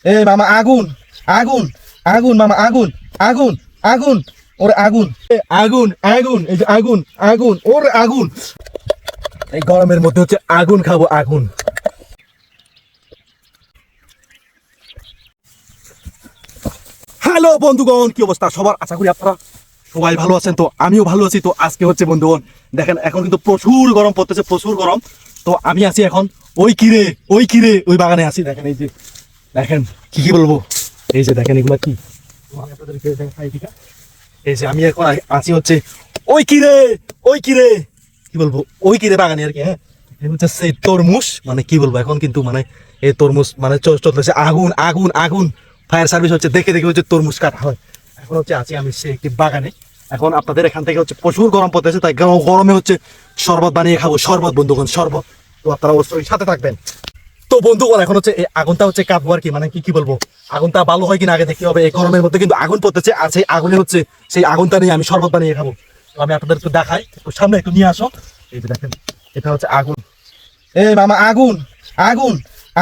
এই মামা আগুন আগুন আগুন মামা আগুন আগুন আগুন ওরে আগুন আগুন আগুন এই যে আগুন আগুন ওরে আগুন এই গরমের মধ্যে হচ্ছে আগুন খাবো আগুন। হ্যালো বন্ধুগণ, কি অবস্থা সবার? আশা করি আপনারা সবাই ভালো আছেন। তো আমিও ভালো আছি। তো আজকে হচ্ছে বন্ধুগণ দেখেন এখন কিন্তু প্রচুর গরম পড়তেছে, প্রচুর গরম। তো আমি আছি এখন ওই ওই বাগানে আছি। দেখেন এই যে দেখেন কি বলবো, এই যে দেখেন এগুলা কি, আমি আপনাদেরকে দেখাই। ঠিক আছে, এই যে আমি এখন আছি হচ্ছে ওই কি বলবো, ওই বাগানে আর কি। হ্যাঁ, হচ্ছে সেই তরমুজ, মানে কি বলবো এখন কিন্তু মানে এই তরমুজ মানে চলতেছে আগুন আগুন আগুন। ফায়ার সার্ভিস হচ্ছে দেখে হচ্ছে তরমুজ কাটা হয়। এখন হচ্ছে আছি আমি সেই একটি বাগানে। এখন আপনাদের এখান থেকে হচ্ছে প্রচুর গরম পড়তেছে, তাই গরমে হচ্ছে শরবত বানিয়ে খাবো। শরবত বন্ধুগণ, শরবত। তো আপনারা অবশ্যই সাথে থাকবেন। তো বন্ধুগণ এখন হচ্ছে এই আগুনটা হচ্ছে কাটবো আর কি, মানে কি বলবো, আগুনটা ভালো হয় কিনা আগে দেখতে হবে। এই গরমের মধ্যে কিন্তু আগুন পড়তেছে, আর সেই আগুনে হচ্ছে সেই আগুনটা নিয়ে আমি শরবত বানিয়ে খাবো। তো আমি আপনাদের একটু দেখাই, একটু সামনে একটু নিয়ে আসো। এই যে দেখেন এটা হচ্ছে আগুন। এই মামা আগুন আগুন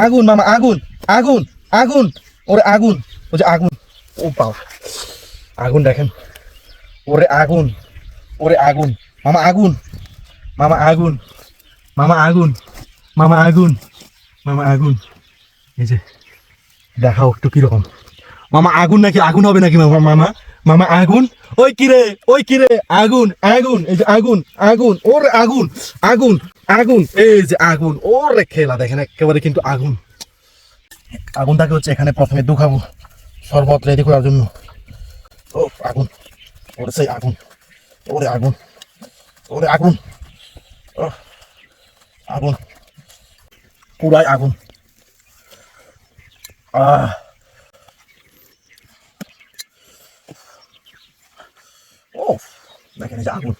আগুন মামা আগুন আগুন আগুন ওরে আগুন, ওই যে আগুন। ও বাবা, আগুন দেখেন, ওরে আগুন, ওরে আগুন মামা আগুন, মামা আগুন, মামা আগুন, মামা আগুন, মামা আগুন। এই যে দেখাও একটু কিরকম মামা, আগুন নাকি আগুন হবে নাকি মামা? মামা মামা আগুন, ওই কিরে আগুন আগুন, এই যে আগুন আগুন ওরে আগুন আগুন আগুন, এই যে আগুন ওরে খেলা দেখেন একেবারে কিন্তু আগুন। আগুনটাকে হচ্ছে এখানে প্রথমে দুখাবো শরবত রেডি করার জন্য। ও আগুন, ওরে সেই আগুন, ওরে আগুন, ওরে আগুন, আগুন পুরাই আগুন। ও দেখেন এই যে আগুন।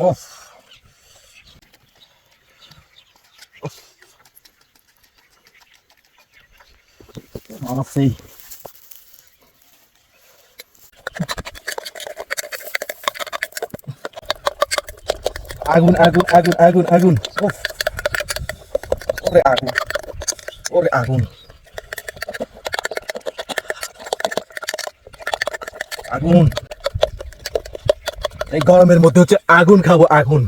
ও আমার সেই আগুন আগুন আগুন আগুন আগুন, ওরে আগুন, ওরে আগুন, আগুন। এই গরমের মধ্যে হচ্ছে আগুন খাবো আগুন।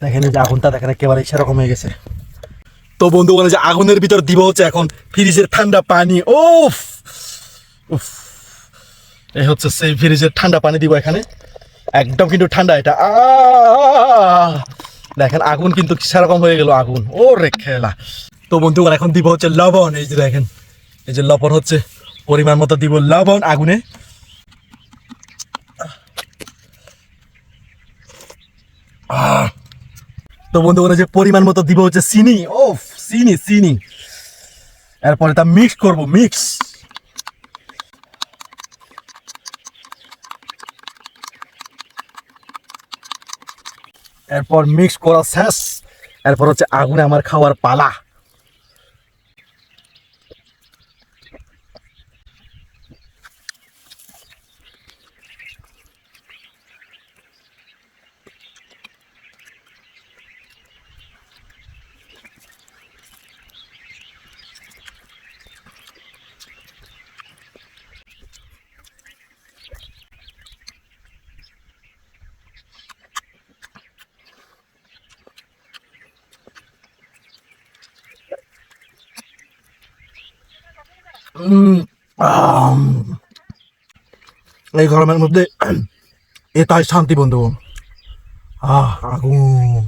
দেখেন এই যে আগুনটা দেখেন একেবারে সেরকম হয়ে গেছে। তো বন্ধুগণ যে আগুনের ভিতর দিব হচ্ছে এখন ফ্রিজের ঠান্ডা পানি। ওফ উফ, এই হচ্ছে সেই ফ্রিজের ঠান্ডা পানি দিব এখানে, একদম কিন্তু ঠান্ডা এটা। দেখেন আগুন কিন্তু সেরকম হয়ে গেল আগুন, ও রে খেলা। তো বন্ধুগণ এখন দিব হচ্ছে লবণ। এই যে দেখেন এই যে লবণ হচ্ছে পরিমাণ মতো দিব লবণ আগুনে। তো বন্ধুগণ যে পরিমাণ মতো দিব হচ্ছে চিনি। ওফ চিনি চিনি, এরপরে তা মিক্স করব, মিক্স। এরপর মিক্স করা শেষ, এরপর হচ্ছে আগুনে আমার খাওয়ার পালা। এই গরমের মধ্যে এটাই শান্তি বন্ধু। আগুন।